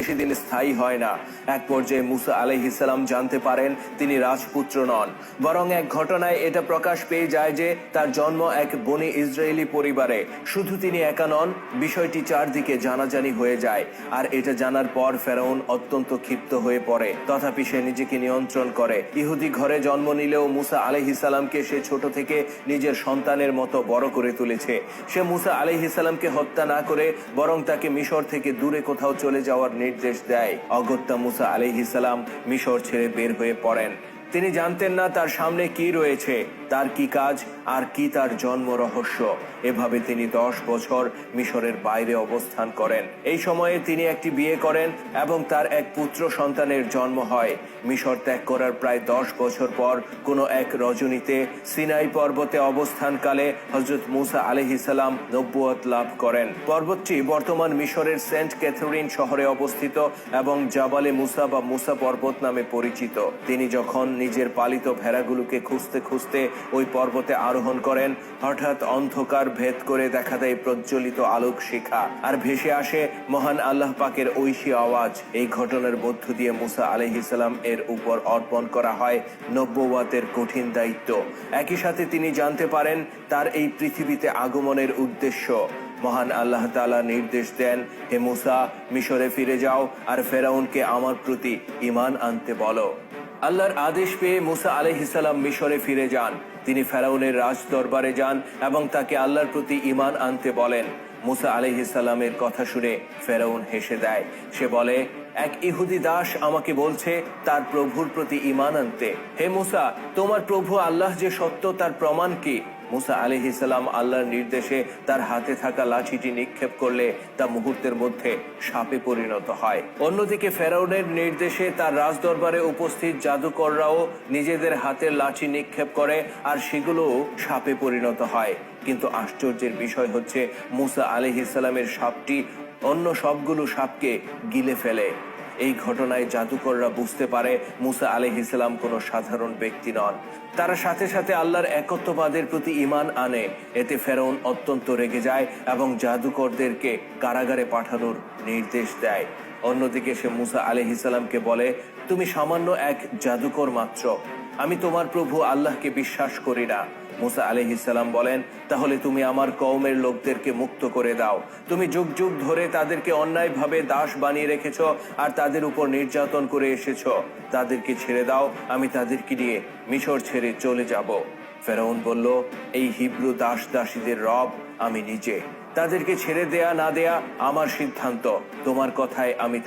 বেশি দিন স্থায়ী হয় না। এক পর্যায়ে মুসা আলাইহিস সালাম জানতে পারেন তিনি রাজপুত্র নন, বরং এক ঘটনায় এটা প্রকাশ পেয়ে যায় যে তার জন্ম এক বনি ইসরায়েলি পরিবারে। শুধু তিনি একা নন, বিষয়টি চারদিকে জানাজানি হয়ে যায়। আর এটা জানার পর ফেরাউন অত্যন্ত ক্ষিপ্ত হয়ে পড়ে। তথাপি সে নিজেকে নিয়ন্ত্রণ করে। ইহুদি ঘরে জন্ম নিলেও মুসা আলাইহিস সালামকে সে ছোট থেকে নিজের সন্তানের মতো বড় করে তুলেছে। সে মুসা আলাইহিস সালামকে হত্যা না করে বরং তাকে মিশর থেকে দূরে কোথাও চলে যাওয়ার নির্দেশ দেয়। অগত্যা মুসা আলাইহিস সালাম মিশর ছেড়ে বের হয়ে পড়েন। তিনি জানতেন না তার সামনে কি রয়েছে, তার কি কাজ আর কি তার জন্ম রহস্য। এভাবে তিনি 10 বছর মিশরের বাইরে অবস্থান করেন। এই সময়ে তিনি একটি বিয়ে করেন এবং তার এক পুত্র সন্তানের জন্ম হয়। মিশর ত্যাগ করার প্রায় 10 বছর পর কোনো এক রজনীতে সিনাই পর্বতে অবস্থানকালে হযরত মুসা আলাইহিস সালাম নবুয়ত লাভ করেন। পর্বতটি বর্তমান মিশরের সেন্ট ক্যাথরিন শহরে অবস্থিত এবং জাবালে মুসা বা মুসা পর্বত নামে পরিচিত। তিনি যখন নিজের পালিত ভেড়াগুলোকে খুঁজতে খুঁজতে ওই পর্বতে আরোহণ করেন, হঠাৎ অন্ধকার ভেদ করে দেখা দেয় প্রজ্বলিত আলোক শিখা, আর ভেসে আসে মহান আল্লাহ পাকের ঐশী আওয়াজ। এই ঘটনার মধ্য দিয়ে মুসা আলাইহিস সালাম এর উপর অর্পণ করা হয় নবুয়তের কঠিন দায়িত্ব। একই সাথে তিনি জানতে পারেন তার এই পৃথিবীতে আগমনের উদ্দেশ্য। মহান আল্লাহ তাআলা নির্দেশ দেন, হে মুসা, মিশরে ফিরে যাও আর ফেরাউনকে আমার প্রতি ঈমান আনতে বলো। আল্লাহর আদেশ পেয়ে মুসা আলাইহিস সালাম মিশরে ফিরে যান। তিনি ফেরাউনের রাজ দরবারে যান এবং তাকে আল্লাহর প্রতি ঈমান আনতে বলেন। মুসা আলাইহিস সালামের কথা শুনে ফেরাউন হেসে দেয়। সে বলে, এক ইহুদি দাস আমাকে বলছে তার প্রভুর প্রতি ঈমান আনতে। হে মুসা, তোমার প্রভু আল্লাহ যে সত্য তার প্রমাণ কি? মুসা আলাইহিস সালাম আল্লাহর নির্দেশে তার হাতে থাকা লাঠিটি নিক্ষেপ করলে তা মুহূর্তের মধ্যে সাপে পরিণত হয়। অন্যদিকে ফেরাউনের নির্দেশে তার রাজদরবারে উপস্থিত জাদুকররাও নিজেদের হাতের লাঠি নিক্ষেপ করে আর সেগুলো সাপে পরিণত হয়। কিন্তু আশ্চর্যের বিষয় হচ্ছে মুসা আলাইহিস সালামের সাপটি অন্য সবগুলো সাপকে গিলে ফেলে। এই ঘটনায় জাদুকররা বুঝতে পারে মুসা আলাইহিস সালাম কোনো সাধারণ ব্যক্তি নন। তারা সাথে সাথে আল্লাহর একত্ববাদের প্রতি ঈমান আনে। এতে ফেরাউন অত্যন্ত রেগে যায় এবং জাদুকরদেরকে কারাগারে পাঠানোর নির্দেশ দেয়। অন্যদিকে সে মুসা আলাইহিস সালামকে বলে, তুমি সামান্য এক জাদুকর মাত্র, আমি তোমার প্রভু আল্লাহকে বিশ্বাস করি না। মুসা আলাইহিস সালাম বলেন, তাহলে তুমি আমার কওমের লোকদেরকে মুক্ত করে দাও। তুমি যুগ যুগ ধরে তাদেরকে অন্যায়ভাবে দাস বানিয়ে রেখেছো আর তাদের উপর নির্যাতন করে এসেছো। তাদেরকে ছেড়ে দাও, আমি তাদেরকে নিয়ে মিশর ছেড়ে চলে যাব। ফেরাউন বলল, এই হিব্রু দাস দাসীদের রব আমি নিজে। তাদেরকে ছেড়ে দেয়া না দেয়া আমার সিদ্ধান্ত। তোমার কথায় আমি